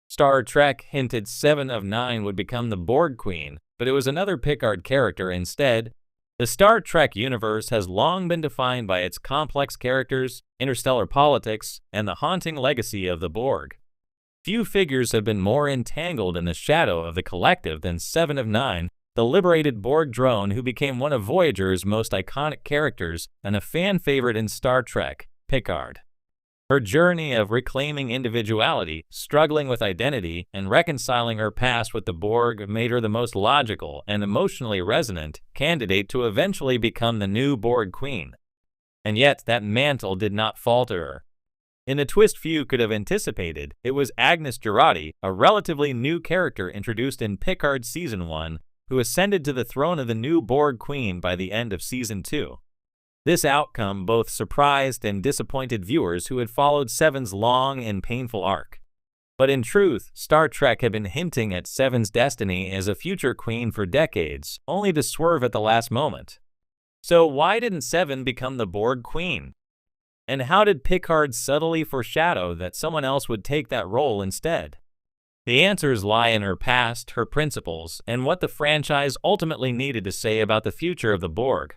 Star Trek hinted Seven of Nine would become the Borg Queen, but it was another Picard character instead. The Star Trek universe has long been defined by its complex characters, interstellar politics, and the haunting legacy of the Borg. Few figures have been more entangled in the shadow of the collective than Seven of Nine, the liberated Borg drone who became one of Voyager's most iconic characters and a fan favorite in Star Trek, Picard. Her journey of reclaiming individuality, struggling with identity, and reconciling her past with the Borg made her the most logical and emotionally resonant candidate to eventually become the new Borg Queen. And yet, that mantle did not fall to her. In a twist few could have anticipated, it was Agnes Jurati, a relatively new character introduced in Picard Season 1, who ascended to the throne of the new Borg Queen by the end of Season 2. This outcome both surprised and disappointed viewers who had followed Seven's long and painful arc. But in truth, Star Trek had been hinting at Seven's destiny as a future queen for decades, only to swerve at the last moment. So why didn't Seven become the Borg Queen? And how did Picard subtly foreshadow that someone else would take that role instead? The answers lie in her past, her principles, and what the franchise ultimately needed to say about the future of the Borg.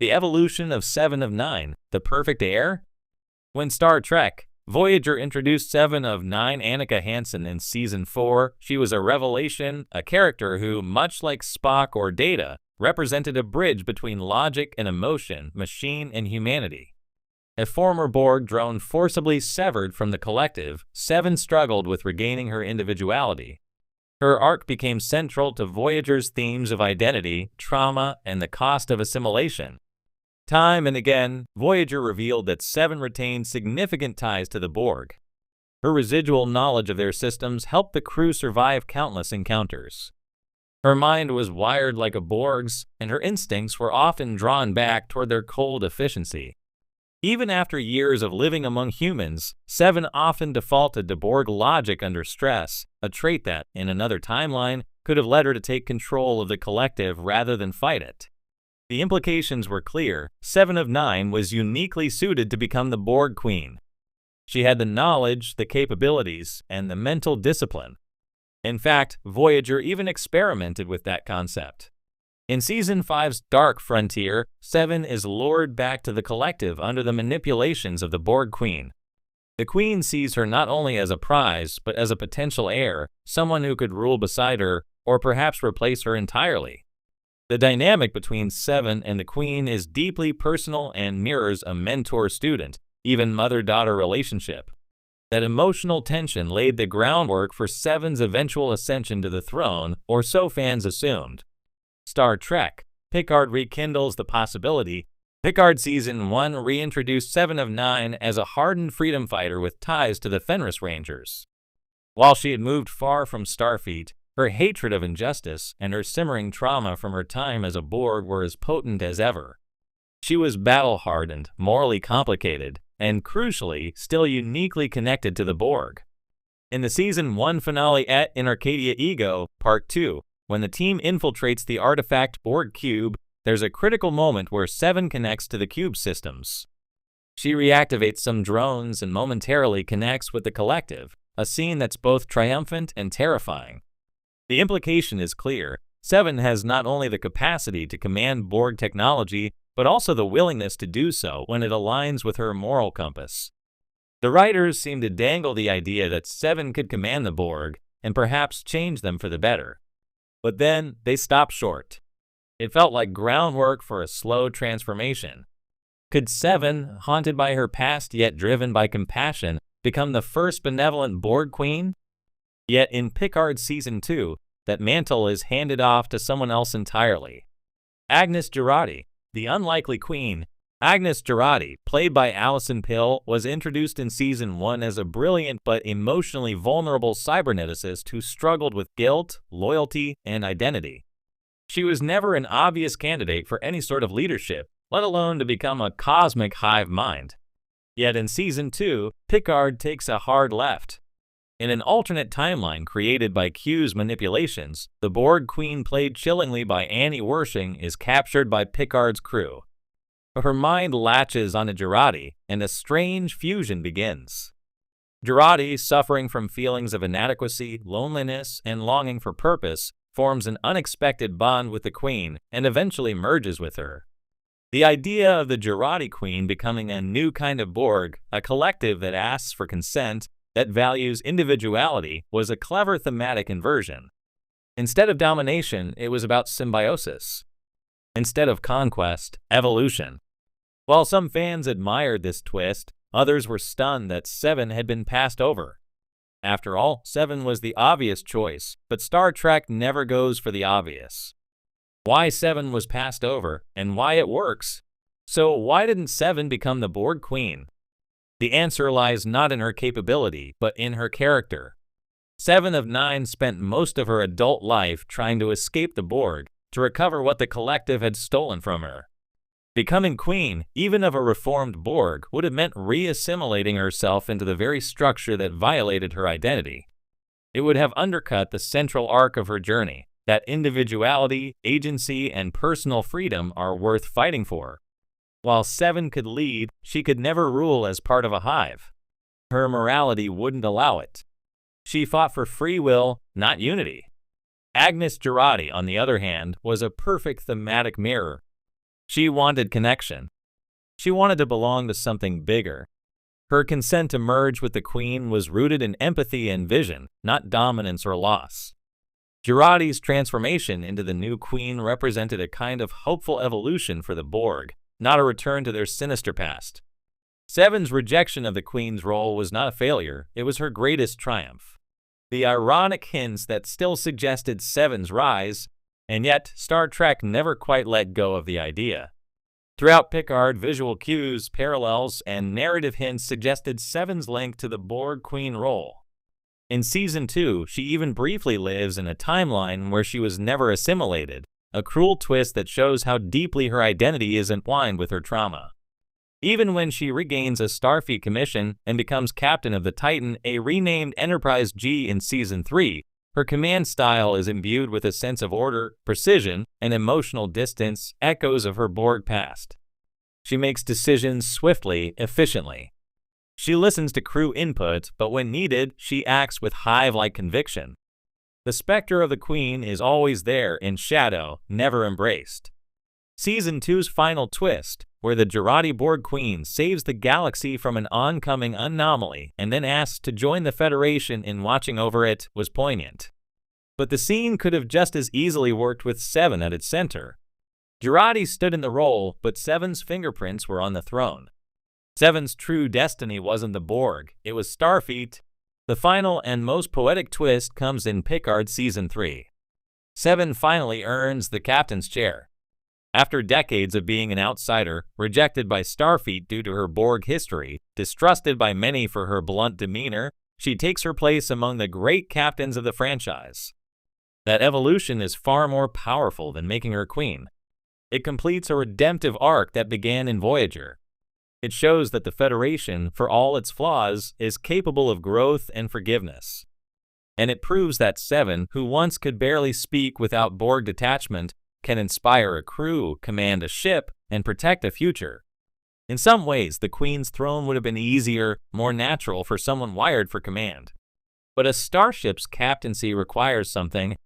The evolution of Seven of Nine, the perfect heir? When Star Trek, Voyager introduced Seven of Nine Annika Hansen in Season 4, she was a revelation, a character who, much like Spock or Data, represented a bridge between logic and emotion, machine and humanity. A former Borg drone forcibly severed from the collective, Seven struggled with regaining her individuality. Her arc became central to Voyager's themes of identity, trauma, and the cost of assimilation. Time and again, Voyager revealed that Seven retained significant ties to the Borg. Her residual knowledge of their systems helped the crew survive countless encounters. Her mind was wired like a Borg's, and her instincts were often drawn back toward their cold efficiency. Even after years of living among humans, Seven often defaulted to Borg logic under stress, a trait that, in another timeline, could have led her to take control of the collective rather than fight it. The implications were clear. Seven of Nine was uniquely suited to become the Borg Queen. She had the knowledge, the capabilities, and the mental discipline. In fact, Voyager even experimented with that concept. In Season 5's Dark Frontier, Seven is lured back to the collective under the manipulations of the Borg Queen. The Queen sees her not only as a prize, but as a potential heir, someone who could rule beside her, or perhaps replace her entirely. The dynamic between Seven and the Queen is deeply personal and mirrors a mentor-student, even mother-daughter relationship. That emotional tension laid the groundwork for Seven's eventual ascension to the throne, or so fans assumed. Star Trek, Picard rekindles the possibility. Picard Season 1 reintroduced Seven of Nine as a hardened freedom fighter with ties to the Fenris Rangers. While she had moved far from Starfleet, her hatred of injustice and her simmering trauma from her time as a Borg were as potent as ever. She was battle-hardened, morally complicated, and crucially, still uniquely connected to the Borg. In the Season 1 finale in Arcadia Ego, Part 2, when the team infiltrates the artifact Borg Cube, there's a critical moment where Seven connects to the Cube systems. She reactivates some drones and momentarily connects with the collective, a scene that's both triumphant and terrifying. The implication is clear. Seven has not only the capacity to command Borg technology, but also the willingness to do so when it aligns with her moral compass. The writers seem to dangle the idea that Seven could command the Borg, and perhaps change them for the better. But then, they stop short. It felt like groundwork for a slow transformation. Could Seven, haunted by her past yet driven by compassion, become the first benevolent Borg Queen? Yet in Picard Season 2, that mantle is handed off to someone else entirely. Agnes Jurati, the unlikely queen. Agnes Jurati, played by Alison Pill, was introduced in Season 1 as a brilliant but emotionally vulnerable cyberneticist who struggled with guilt, loyalty, and identity. She was never an obvious candidate for any sort of leadership, let alone to become a cosmic hive mind. Yet in Season 2, Picard takes a hard left. In an alternate timeline created by Q's manipulations, the Borg Queen, played chillingly by Annie Wershing, is captured by Picard's crew. Her mind latches onto Jurati, and a strange fusion begins. Jurati, suffering from feelings of inadequacy, loneliness, and longing for purpose, forms an unexpected bond with the Queen and eventually merges with her. The idea of the Jurati Queen becoming a new kind of Borg, a collective that asks for consent, that values individuality, was a clever thematic inversion. Instead of domination, it was about symbiosis. Instead of conquest, evolution. While some fans admired this twist, others were stunned that Seven had been passed over. After all, Seven was the obvious choice, but Star Trek never goes for the obvious. Why Seven was passed over, and why it works. So why didn't Seven become the Borg Queen? The answer lies not in her capability, but in her character. 7 of 9 spent most of her adult life trying to escape the Borg, to recover what the collective had stolen from her. Becoming queen, even of a reformed Borg, would have meant re-assimilating herself into the very structure that violated her identity. It would have undercut the central arc of her journey, that individuality, agency, and personal freedom are worth fighting for. While 7 could lead, she could never rule as part of a hive. Her morality wouldn't allow it. She fought for free will, not unity. Agnes Jurati, on the other hand, was a perfect thematic mirror. She wanted connection. She wanted to belong to something bigger. Her consent to merge with the Queen was rooted in empathy and vision, not dominance or loss. Jurati's transformation into the new Queen represented a kind of hopeful evolution for the Borg, not a return to their sinister past. 7's rejection of the Queen's role was not a failure, it was her greatest triumph. The ironic hints that still suggested 7's rise, and yet Star Trek never quite let go of the idea. Throughout Picard, visual cues, parallels, and narrative hints suggested 7's link to the Borg Queen role. In Season 2, she even briefly lives in a timeline where she was never assimilated, a cruel twist that shows how deeply her identity is entwined with her trauma. Even when she regains a Starfleet commission and becomes captain of the Titan, a renamed Enterprise G in Season 3, her command style is imbued with a sense of order, precision, and emotional distance, echoes of her Borg past. She makes decisions swiftly, efficiently. She listens to crew input, but when needed, she acts with hive-like conviction. The specter of the Queen is always there in shadow, never embraced. Season 2's final twist, where the Jurati Borg Queen saves the galaxy from an oncoming anomaly and then asks to join the Federation in watching over it, was poignant. But the scene could have just as easily worked with 7 at its center. Jurati stood in the role, but 7's fingerprints were on the throne. 7's true destiny wasn't the Borg, it was Starfleet. The final and most poetic twist comes in Picard Season 3. 7 finally earns the captain's chair. After decades of being an outsider, rejected by Starfleet due to her Borg history, distrusted by many for her blunt demeanor, she takes her place among the great captains of the franchise. That evolution is far more powerful than making her queen. It completes a redemptive arc that began in Voyager. It shows that the Federation, for all its flaws, is capable of growth and forgiveness. And it proves that 7, who once could barely speak without Borg detachment, can inspire a crew, command a ship, and protect a future. In some ways, the Queen's throne would have been easier, more natural for someone wired for command. But a starship's captaincy requires something,